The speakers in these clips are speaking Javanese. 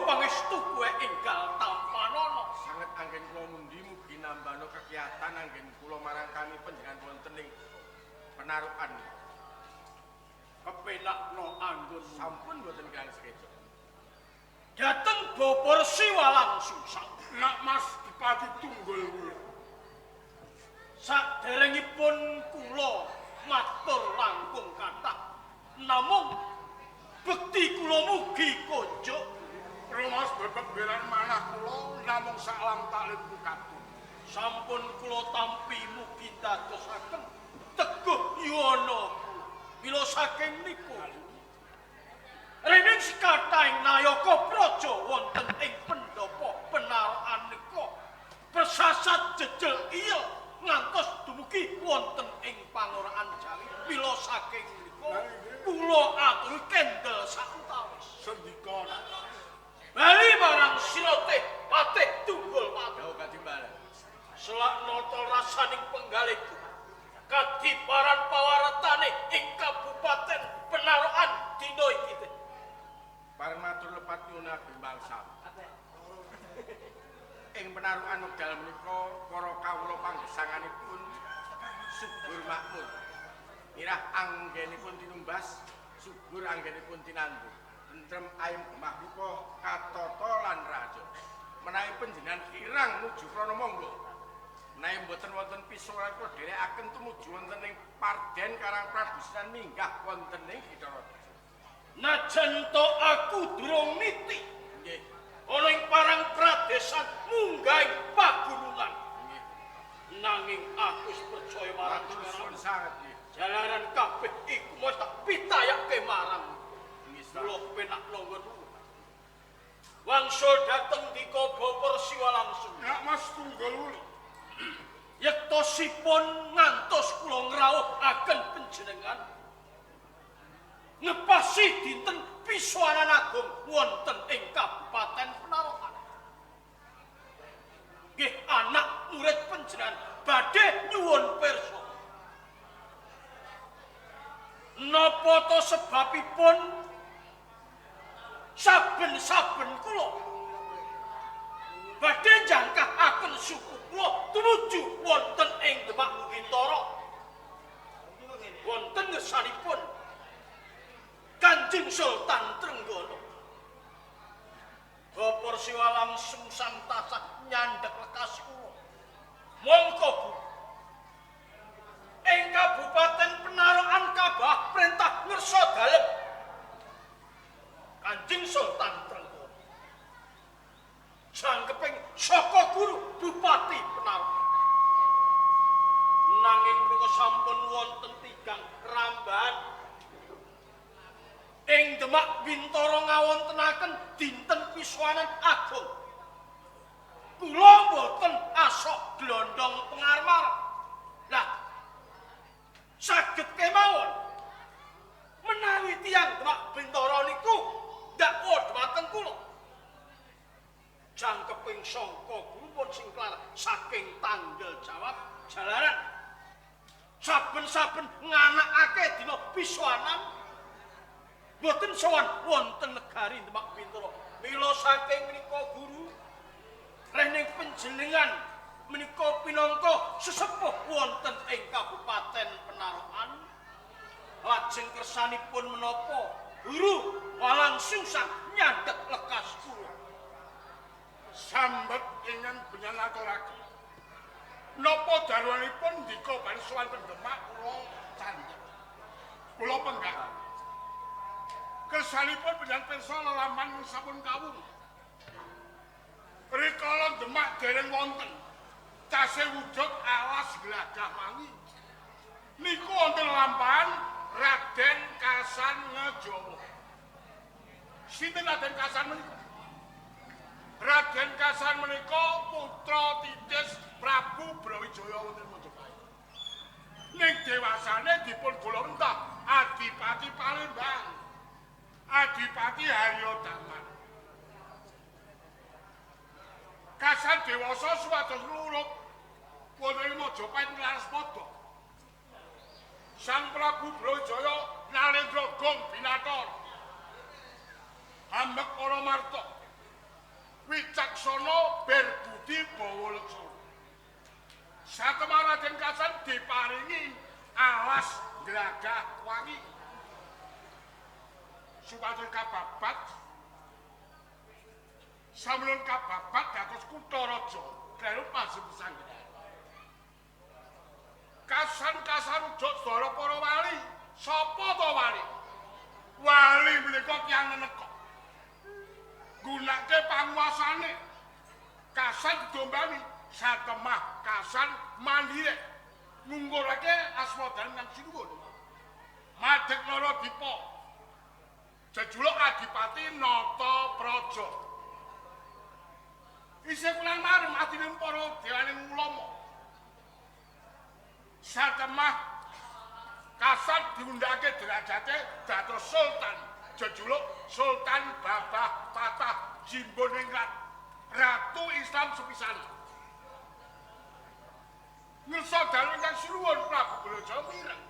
pangestu kowe enggal tampanana. Sanget anggen kula mundi mugi nambano kegiatan anggen kula marang kami panjenengan wonten ing penarukan. Kepenakno anggon Sampun boten kirang sekeca. Dateng Bopor Siwalang Susang. Nak Mas Dipati Tunggul kula. Saderengipun kula matur langkung kathah. Namung bekti kula mugi konjuk. Mas bebek beran manah kula namung salam taklim katut. Sampun kula tampi mugi dadosaken teguh yuwana mila saking niku. Rening sekathahing nayaka praja wonten ing pendopo penarokan nika persasat jejel iya ngantos dumugi wonten ing pangurahan Jawi. Mila saking niku kula aturi kendel santawis. Sendika bali marang Sirote Patih Tunggul Patih. Dawuh kadimbalan. Selak nata rasaning penggalihku kadiparan pawaratane ing Kabupaten Penarokan dina iki. Pareng matur lepat nyuwun ageng bangsa. Ing penarukan wekdal menika para kawula panggesanganipun subur makmur. Mirah anggenipun tinumbas, subur anggenipun tinandur. Tentrem ayem gemah rupa katata lan raja. Menawi panjenengan kirang nuju krana monggo. Menawi mboten wonten pisuwur kula dherekaken tumuju wonten ing Parden Karang Prabu Sinan minggah wonten ing Bithara. Najan to aku durung niti. Nggih. Ana ing parang pradesan munggah ing pagunungan. Nggih. Nanging aku wis percaya marang Matur Gusti suwun sanget nggih. jalaran kabeh iku mesti tak pitayake marang. Nggih, Kula penak nonggon. Wangsul dateng dika Bopor Siwalang Susang. Nak Mas Tunggul kula. Yektosipun ngantos kula ngrawuhaken panjenengan ngepasi dinten Piswanan Agung wonten ing Kabupaten Penarokan. Nggih anak murid panjenengan badhe nyuwun pirsa. Napa to sebabipun saben-saben kula badhe jangkahaken suku kula tumuju wonten ing Demak Bintara. Wonten ngersanipun Kanjeng Sultan Trenggono. Bopor Siwalang Susang tasah nyandhek lekas kula. Mongko Bu. Ing Kabupaten Penarokan kabah perintah ngersa dalem Kanjeng Sultan Trenggono. Jangkeping saka guru Bupati Penarokan. Nanging menika sampun wonten tigang rambahan ing Demak Bintara ngawontenaken dinten Piswanan Agung. Kula mboten asok glondong pengarmar. Lah saged kemawon menawi tiyang Demak Bintara niku dakwa dhumateng kula. Jangkeping sangka guru pun sing klar saking tanggal jawab jalaran saben-saben nganakake dina Piswanan boten sowan wonten negari Demak Bintara. Mila saking menika guru rening panjenengan menika pinangka sesepuh wonten ing Kabupaten Penarokan. Lajeng kersanipun menapa guru Walang Susang nyandhek lekas kula. Sambet ingkang penyanaturaken. Napa daluanipun dika ban sowan Demak kula candhek. Kula penggak. Kersanipun panjenengan pirsa lelaman sampun kawung. Rikala Demak dereng wonten tasih wujud alas glagah wangi. Niku wonten lampahan Raden Kasan Ngejowo. Sinten Raden Kasan menika? Raden Kasan menika putra titis Prabu Brawijaya wonten Majapahit. Ning dewasane dipun golonta Adipati Palembang. Adipati Haryodaman. Kasan dewasa supados nurut wonten Majapahit Laraspada. Sang Prabu Brawijaya Narendra Gong Binator. Ambek para marta wicaksana berbudi bawa leksa. Satemah Raden Kasan diparingi alas glagah wangi. Supados kababat sampun kababat dados kutha raja klelu pasebesanggenan. Kasan-kasarujuk sedaya para wali. Sapa to wali? Wali menika tiyang neneka. Gunake panguasane. Kasan diombani satemah Kasan mandhire. Ngunggurake aswadhan kang sinuwun. Madeg Lara Dipa. Jejuluk Adipati Natapraja. Isih kurang marem adine para dewaning ulama. Satemah Kasan diundhake derajate dados sultan. Jejuluk Sultan Babah Patah Jimboningrat. Ratu Islam sepisan. Ngersa dalu ingkang sinuwun Prabu Balaja mireng.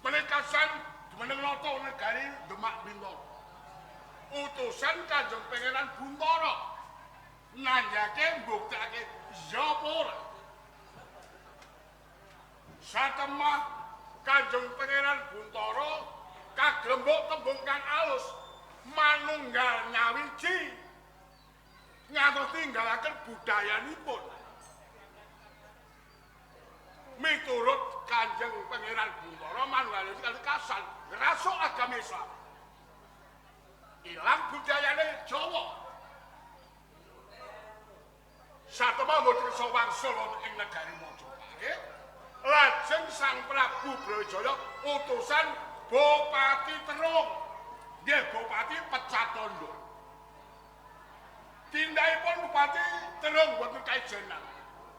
Menika Kasan jumeneng nata negari Demak Bintoro. Utusan Kanjeng Pangeran Buntara nanjake mbuktekake ya apa ora. Satemah Kanjeng Pangeran Buntara kagrembuk tembung kang alus manunggal nyawiji ngantos tinggalaken budayanipun. Miturut Kanjeng Pangeran Buntara manunggal nyawiji Kasan ngrasuk agama Islam. Ilang budayane Jawa. Satemah mboten sawangsul ing negari Majapahit. Lajeng Sang Prabu Brawijaya utusan Bupati Terung. Nggih Bupati Pecatondo. Tindakipun Bupati Terung boten kaijenan.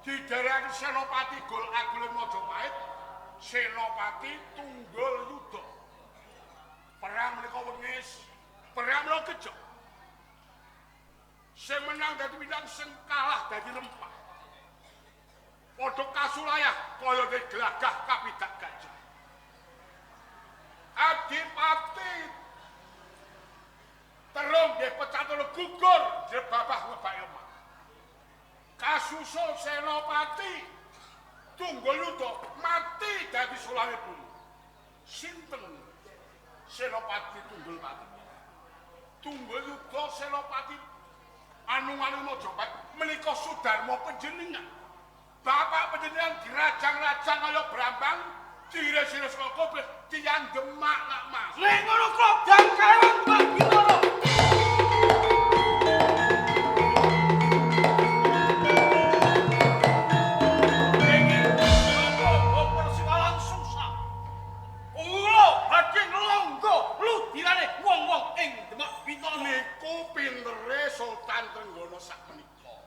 Didherekaken Senopati Gol Aguling Majapahit, Senopati Tunggul Yuda. Perang menika wengis, perang menika kejok. Sing menang dadi pinang, sing kalah dadi rempah. Padha kasulayah kaya glagah kapidak gajah. Adipati Terung nggih Pecatondo gugur jebabah ngebaki omah. Kasusul Senopati Tunggul Yuda mati dadi sulane bumi. Sinten Senopati Tunggul mati? Tunggul Yuda Senopati Anunganing Majapahit menika Sudarma panjenengan. Bapak panjenengan dirajang-rajang kaya Brambang, diiris-iris kaya Kobres, tiyang Demak nak Mas. Nek ngono klodang kewang Pak Bintoro. Ingin nyoba persiwalan susah. Kula badhe nglonggo ludirane wong-wong ing Demak Bintoro. Niku pintere Sultan Trenggono sakmenika.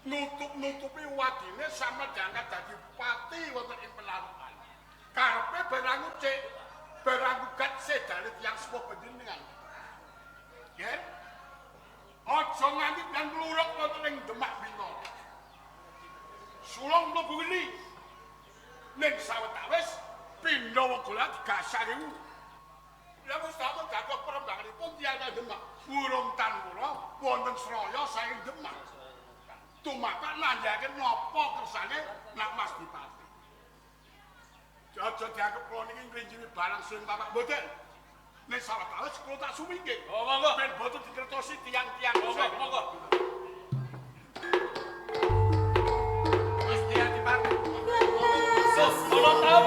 Nutup-nutupi wadine sampe diangkat dadi pati wonten ing Penarukan. Karepe barang cek, barang gugat sedane tiyang sepuh panjenengan. Nggih. Aja nganti lan mluruk wonten ing Demak Bintoro. Sulung mlebu geni. Ning sawetawis pindha wegolan digasari. Lha wis sampe dados perembanganipun tiyang Demak. Urung tanwura wonten Sraya saking Demak. Tumapak nandhake napa kersane Nak Mas Dipati. Aja dianggep kula niki ngrinjini barang sing bapak mboten. Nek sawetawis kula tak sumingkih. Oh, monggo. Ben boten dikertosi tiyang-tiyang. Monggo. Wis Dipati. Kula tahu.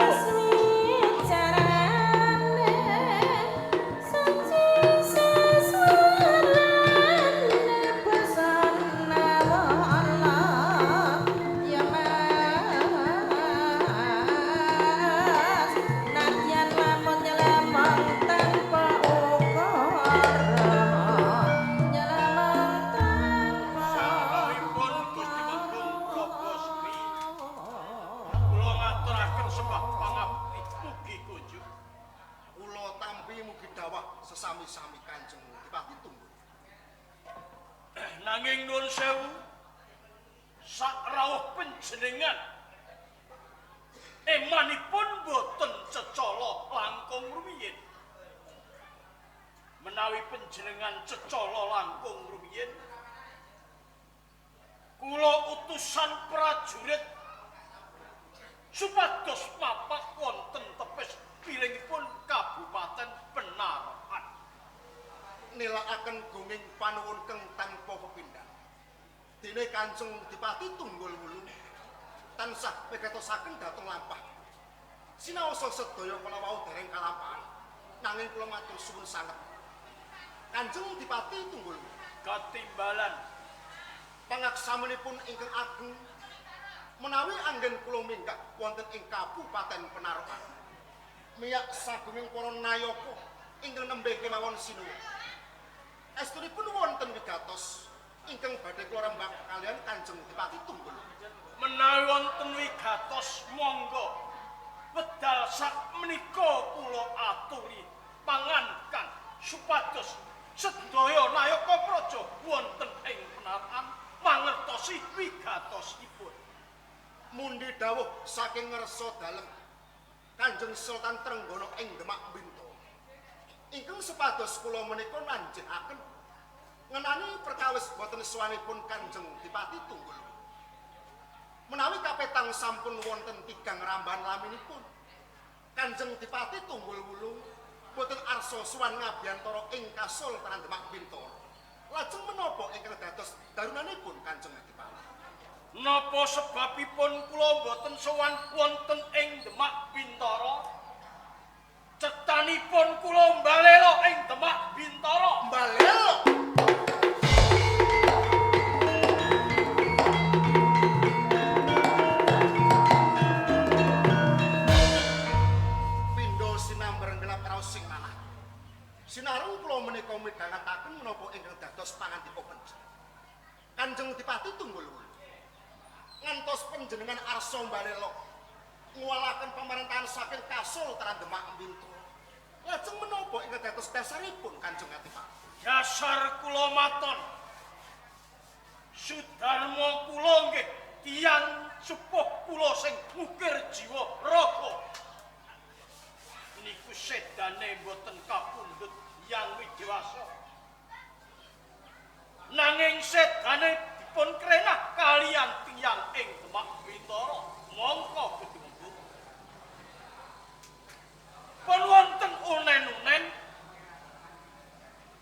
Sami-sami Kanjeng Dipati Tunggul. Nanging nuwun sewu sak rawuh panjenengan emanipun boten cecala langkung rumiyin. menawi panjenengan cecala langkung rumiyin kula utusan prajurit supados mapak wonten tepes pilingipun Kabupaten Penarokan nilakaken gunging panuwun keng tanpa pepindhan dene Kanjeng Dipati Tunggulwulu tansah pegatosaken dhateng lampah sinaosa sedaya kala wau dereng kalampahan nanging kula matur suwun sanget Kanjeng Dipati Tunggulwulu katimbalan pangaksamanipun ingkang ageng menawi anggen kula minggah wonten ing Kabupaten Penarokan miyak sagunging para nayaka ingkang nembe kemawon sinuwun estunipun wonten wigatos ingkang badhe kula rembak kalian Kanjeng Dipati Tunggul menawi wonten wigatos monggo wedal sak menika kula aturi pangankan supados sedaya nayaka praja wonten ing Penarokan mangertosi wigatosipun mundi dawuh saking ngersa dalem Kanjeng Sultan Trenggono ing Demak Binto ingkang supados kula menika nanjengaken ngenani perkawis boten suwanipun Kanjeng Dipati Tunggul menawi kapetang sampun wonten tigang rambahan laminipun Kanjeng Dipati Tunggul Wulu boten arsa suwan ngabiyantara ing Kasultanan Demak Binto lajeng menapa ingkang dados darunanipun Kanjeng Dipati napa sebabipun kula boten sowan wonten ing Demak Bintara cetanipun kula mbalela ing Demak Bintara mbalela pindho sinambar ngelap raos sing manah sinarung kula menika midhangetaken menapa ingkang dados pangandika Kanjeng Dipati Tunggul Wulu ngantos panjenengan arsa mbalela nguwalaken pamerintahan saking Kasultanan Demak Binto lajeng menapa ingkang dados dasaripun Kanjeng Dipati dasar kula maton Sudarma kula nggih tiyang sepuh kula sing mukir jiwa raga niku sedane mboten kapundhut yang widewasa nanging sedane dipun krenah kalian tiyang ing Demak Bintara mongko gedhe pun wonten unen-unen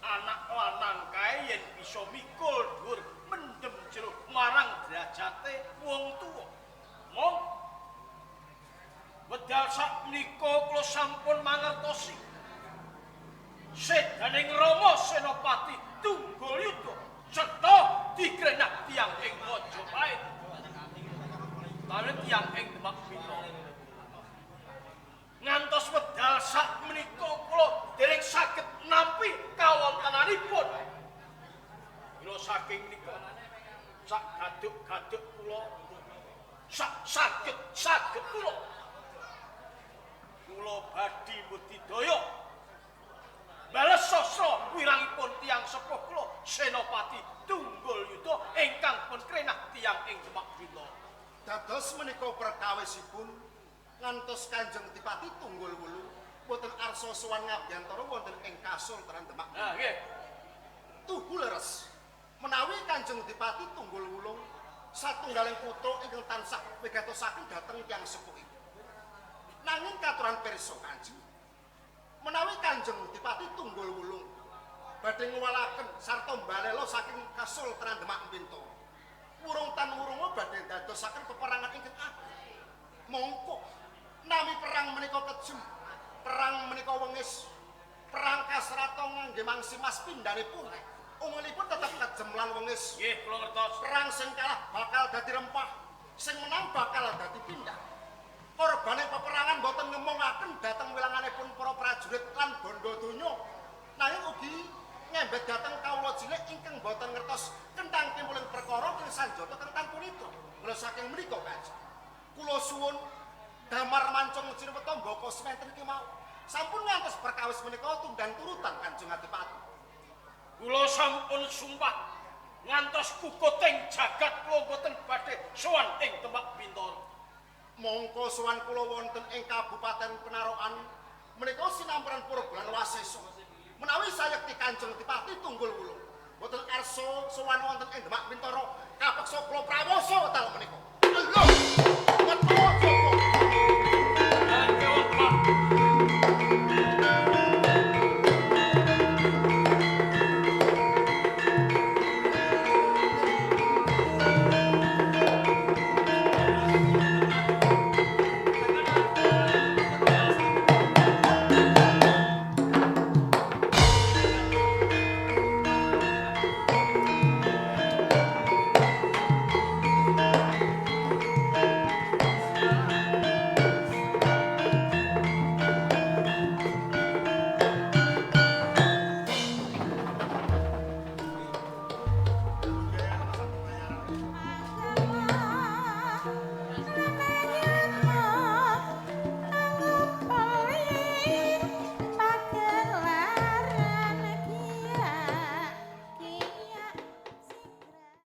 anak lanang kae yen bisa mikul dhuwur mendem jero marang derajate wong tuwa mong wedal sakmenika kula sampun mangertosi sedaning Rama Senopati Tunggulwuda cetha dikrenah tiyang ing Majapahit lan tiyang ing Demak Bintara ngantos wedal sakmenika kula dereng saged nampi kawontenanipun kula saking nika sak gaduk-gaduk kula sak saged kula badhe mbudidaya bales sasra wirangipun tiyang sepuh kula Senopati Tunggulwuda ingkang pun krenah tiyang ing Demak Bintara dados menika perkawisipun ngantos Kanjeng Dipati Tunggul Wulu boten arsa sowan ngabiyantara wonten ing Kasultanan Demak nah nggih tuhu leres menawi Kanjeng Dipati Tunggul Wulung satunggaling putra ingkang tansah wigatosaken dhateng tiyang sepuh iku nanging katuran pirsa Kanjeng menawi Kanjeng Dipati Tunggul Wulung badhe nguwalaken sarta mbalela saking Kasultanan Demak Bintara wurung tan wurunga badhe dadosaken peperangan ingkang ageng mongko nami perang menika kejem perang menika wengis perang kasrata ngangge mangsi mas pindhanipun umulipun tetep kejem lan wengis nggih kula ngertos perang sing kalah bakal dadi rempah sing menang bakal dadi pindhah korbane peperangan boten ngemongaken dhateng wilanganipun para prajurit lan bondo donya nanging ugi ngembet dhateng kawula cilik ingkang boten ngertos kentang timpuling perkara ing sanjata kentang punika mula saking menika Kanjeng kula suwun damar mancung cineweta mbaka sementen iki mau sampun ngantos perkawis menika tundang turutan Kanjeng Adipati kula sampun sumpah ngantos kukuting jagat kula boten badhe sowan ing Demak Bintara mongko sowan kula wonten ing Kabupaten Penarokan menika sinamperan pura bulan Wasesa menawi sayekti Kanjeng Adipati Tunggul Wulung boten arsa sowan wonten ing Demak Bintara kapeksa kula prawoso wekdal menika. Lho, metu